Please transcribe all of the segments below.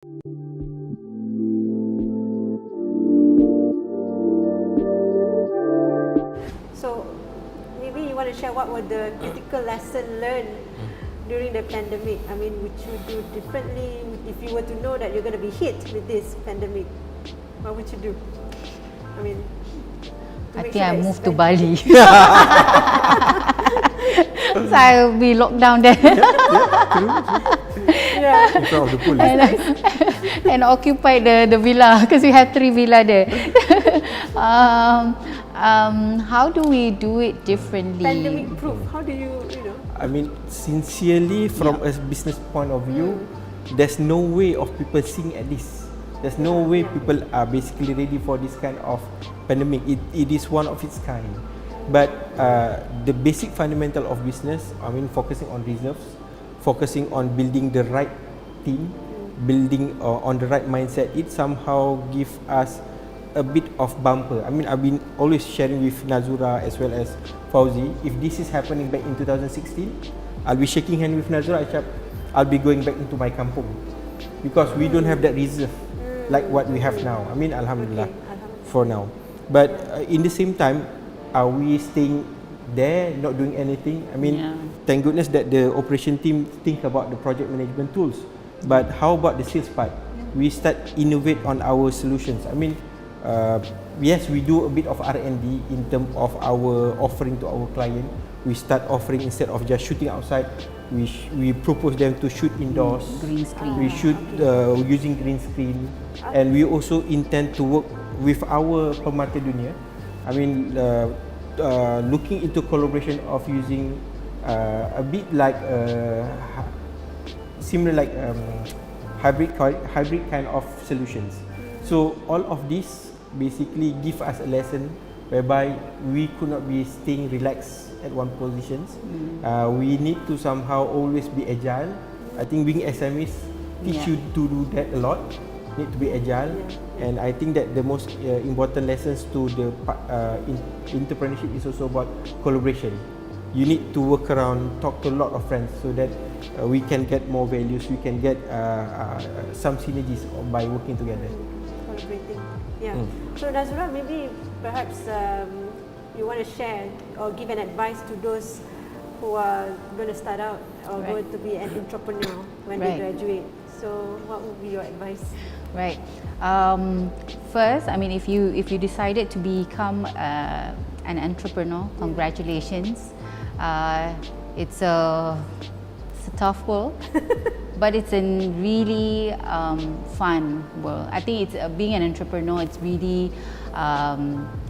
So maybe you want to share what were the critical lesson learned during the pandemic? I mean, would you do differently if you were to know that you're going to be hit with this pandemic? What would you do? I mean, I think I move to Bali. So I will be locked down there. Yeah. In front of the pool. And occupy the villa because we have 3 villa there. How do we do it differently? Pandemic proof. How do you know? I mean, sincerely, from a business point of view, there's no way of people seeing at this. There's no way people are basically ready for this kind of pandemic. It is one of its kind. But the basic fundamental of business, I mean, focusing on reserves, focusing on building the right team, building on the right mindset, it somehow gives us a bit of bumper. I mean, I've been always sharing with Nazura as well as Fauzi. If this is happening back in 2016, I'll be shaking hands with Nazura. I'll be going back into my kampung because we don't have that reserve like what we have now. I mean, Alhamdulillah, for now. But in the same time, are we staying there, not doing anything? I mean, thank goodness that the operation team think about the project management tools. But how about the sales part? We start innovate on our solutions. I mean, yes, we do a bit of R&D in terms of our offering to our client. We start offering, instead of just shooting outside, we propose them to shoot indoors. Green screen. We shoot using green screen, and we also intend to work with our Permata Dunia. I mean, looking into collaboration of using a bit like similar like hybrid kind of solutions. So all of this basically give us a lesson whereby we could not be staying relaxed at one position. We need to somehow always be agile. I think being SMEs teach you to do that a lot. Need to be agile, and I think that the most important lessons to the entrepreneurship is also about collaboration. You need to work around, talk to a lot of friends so that we can get more values. We can get some synergies by working together. Collaborating. Yeah. So Nazura, maybe perhaps you want to share or give an advice to those who are going to start out or going to be an entrepreneur when they graduate. So what would be your advice? Right. First, I mean, if you decided to become an entrepreneur, congratulations. It's a tough world, but it's a really fun world. I think it's being an entrepreneur. It's really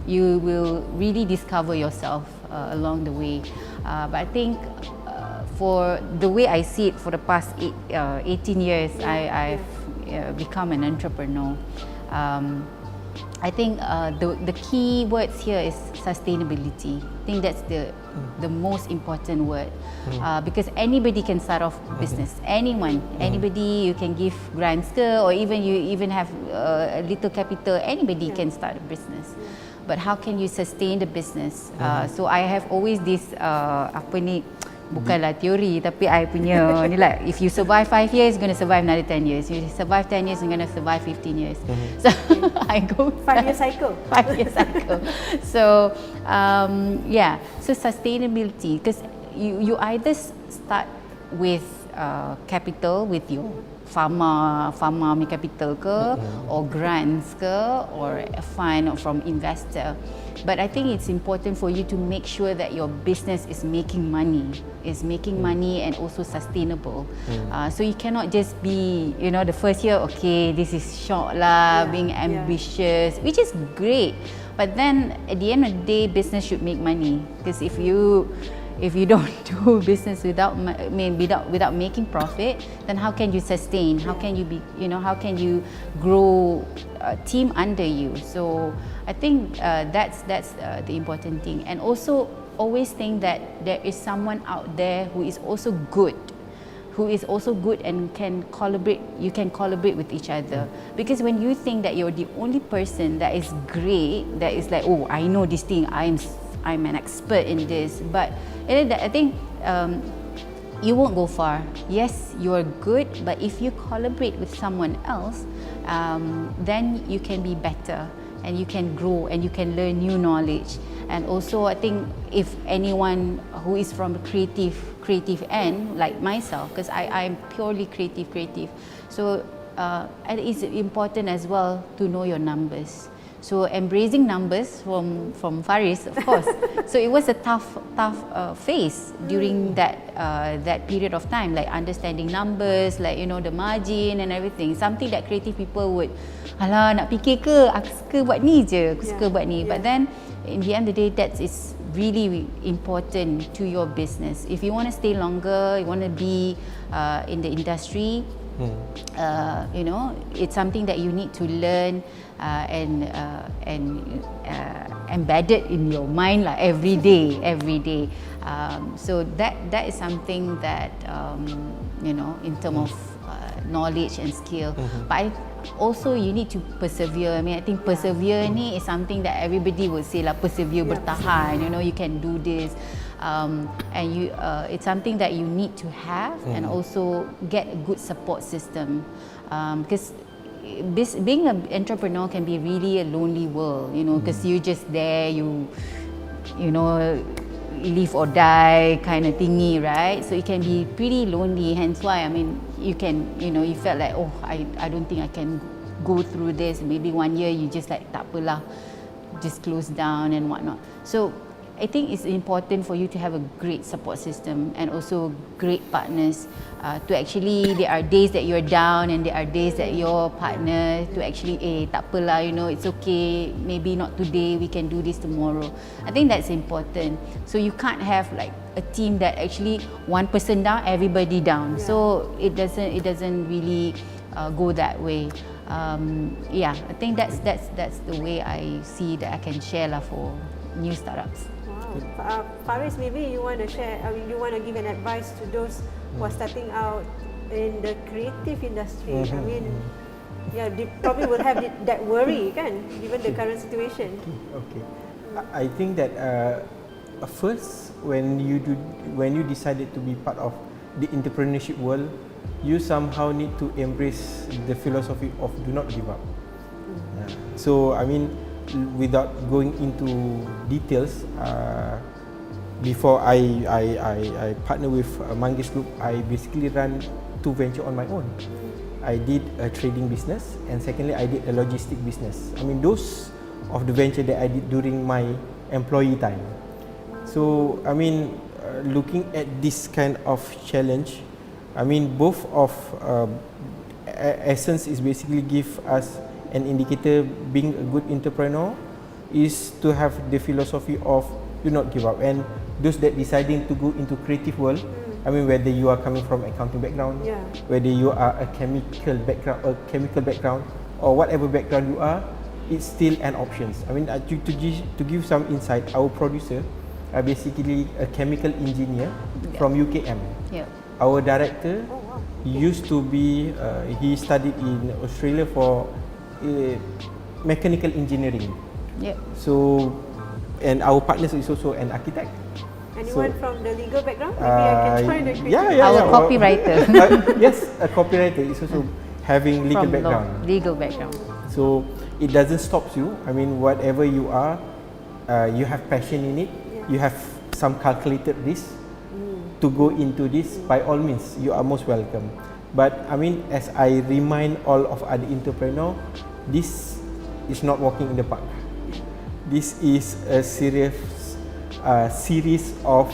you will really discover yourself along the way. But I think for the way I see it, for the past 18 years, I've become an entrepreneur. I think the key words here is sustainability. I think that's the most important word, because anybody can start off business. Anyone, anybody, you can give grants or even you even have a little capital. Anybody can start a business. But how can you sustain the business? So I have always this apa ni, bukanlah teori, tapi I punya ni like, if you survive 5 years, you're going to survive another 10 years. You survive 10 years, you're going to survive 15 years. So I go 5-year cycle. 5-year cycle. So yeah, so sustainability, because you either start with capital, with your pharma capital ke, or grants ke, or a fund from investor. But I think it's important for you to make sure that your business is making money, and also sustainable. So you cannot just be, the first year, okay, this is short lah, being ambitious, which is great. But then at the end of the day, business should make money. Because if you don't do business without making profit, then how can you sustain? How can you be, how can you grow a team under you? So I think that's the important thing. And also always think that there is someone out there who is also good, and can collaborate. You can collaborate with each other, because when you think that you're the only person that is great, that is like, oh, I know this thing, I'm an expert in this, but I think you won't go far. Yes, you're good, but if you collaborate with someone else, then you can be better and you can grow and you can learn new knowledge. And also, I think if anyone who is from a creative end, like myself, because I'm purely creative. So and it's important as well to know your numbers. So embracing numbers from Fariz, of course. So it was a tough phase during that period of time, like understanding numbers, like the margin and everything. Something that creative people would, alah nak fikir ke, aku suka buat ni je, aku suka buat ni. But then in the end of the day, that is really important to your business. If you want to stay longer, you want to be in the industry, it's something that you need to learn and embedded in your mind like every day. So that is something that in terms of knowledge and skill. But also you need to persevere. I mean, I think persevere ni is something that everybody would say lah, persevere, bertahan. You can do this. And it's something that you need to have and also get a good support system, because being an entrepreneur can be really a lonely world, because you're just there, you live or die kind of thingy, right? So it can be pretty lonely. Hence why, I mean, you can, you felt like, oh, I don't think I can go through this. Maybe 1 year you just like, tak apalah, just close down and whatnot. So I think it's important for you to have a great support system and also great partners to actually, there are days that you're down and there are days that your partner to actually, tak apalah, it's okay, maybe not today, we can do this tomorrow. I think that's important. So you can't have like a team that actually one person down, everybody down. So it doesn't really go that way. I think that's the way I see that I can share lah for new startups. Fariz, maybe you want to share, you want to give an advice to those who are starting out in the creative industry. I mean, they probably will have that worry, kan, given the current situation. Okay, I think that first, when you decided to be part of the entrepreneurship world, you somehow need to embrace the philosophy of do not give up. So I mean, without going into details, before I partner with Manggis Group, I basically run 2 ventures on my own. I did a trading business, and secondly, I did a logistic business. I mean, those of the venture that I did during my employee time. So I mean, looking at this kind of challenge, I mean, both of essence is basically give us an indicator. Being a good entrepreneur is to have the philosophy of do not give up. And those that deciding to go into creative world, I mean, whether you are coming from accounting background, whether you are a chemical background, or whatever background you are, it's still an option. I mean, to give some insight, our producer are basically a chemical engineer from UKM. Our director used to be, he studied in Australia for mechanical engineering. So, and our partner is also an architect. Anyone from the legal background? Maybe I can join the creative. Our copywriter. Yes, a copywriter is also having legal from background. Legal background. So it doesn't stop you. I mean, whatever you are, you have passion in it. You have some calculated risk to go into this. By all means, you are most welcome. But I mean, as I remind all of other entrepreneurs, this is not walking in the park. This is a series of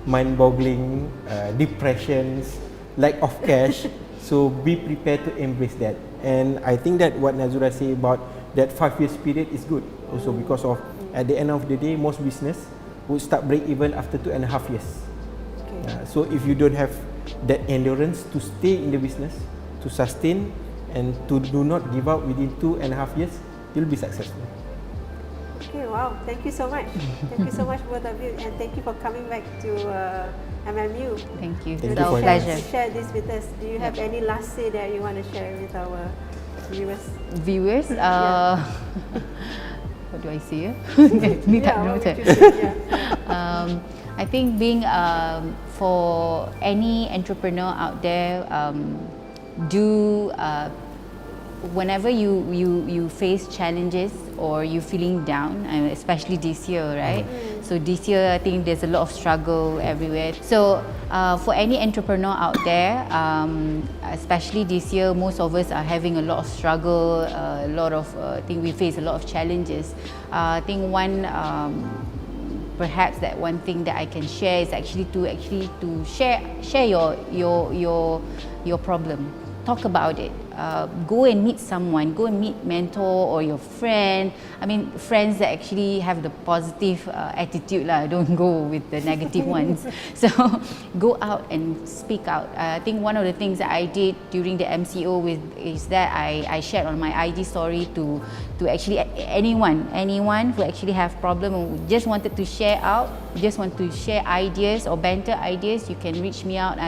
mind-boggling depressions, lack of cash. So be prepared to embrace that. And I think that what Nazura say about that 5 years period is good also, because of at the end of the day, most business would start break even after 2.5 years. So if you don't have that endurance to stay in the business, to sustain and to do not give up within 2.5 years, you'll be successful. Okay, wow, thank you so much. Thank you so much, both of you, and thank you for coming back to MMU. Thank you. Thank It's you our for pleasure. Share this with us. Do you have any last say that you want to share with our viewers? Viewers, what do I say? What would you say? I think being for any entrepreneur out there, whenever you face challenges or you're feeling down, especially this year, right? So this year, I think there's a lot of struggle everywhere. So for any entrepreneur out there, especially this year, most of us are having a lot of struggle. A lot of, I think we face a lot of challenges. I think perhaps that one thing that I can share is actually to share your problem. Talk about it. Go and meet someone. Go and meet mentor or your friend. I mean, friends that actually have the positive attitude lah. Don't go with the negative ones. So go out and speak out. I think one of the things that I did during the MCO is that I shared on my IG story to actually anyone who actually have problem or just wanted to share out, just want to share ideas or banter ideas, you can reach me out.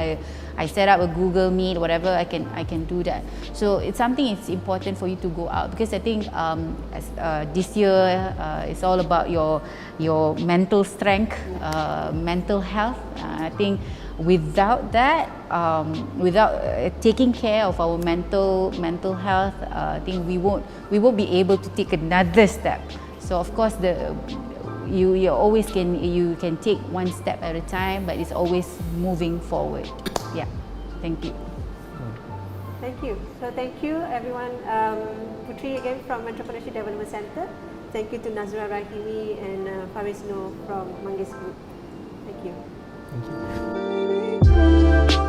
I set up a Google Meet, whatever, I can do that. So it's something it's important for you to go out, because I think this year it's all about your mental strength, mental health. I think without that, without taking care of our mental health, I think we won't be able to take another step. So of course you always can take one step at a time, but it's always moving forward. Yeah, thank you. Thank you. So thank you everyone. Putri again from Entrepreneurship Development Center. Thank you to Nazura Rahime and Fariz from Manggis Group. Thank you. Thank you.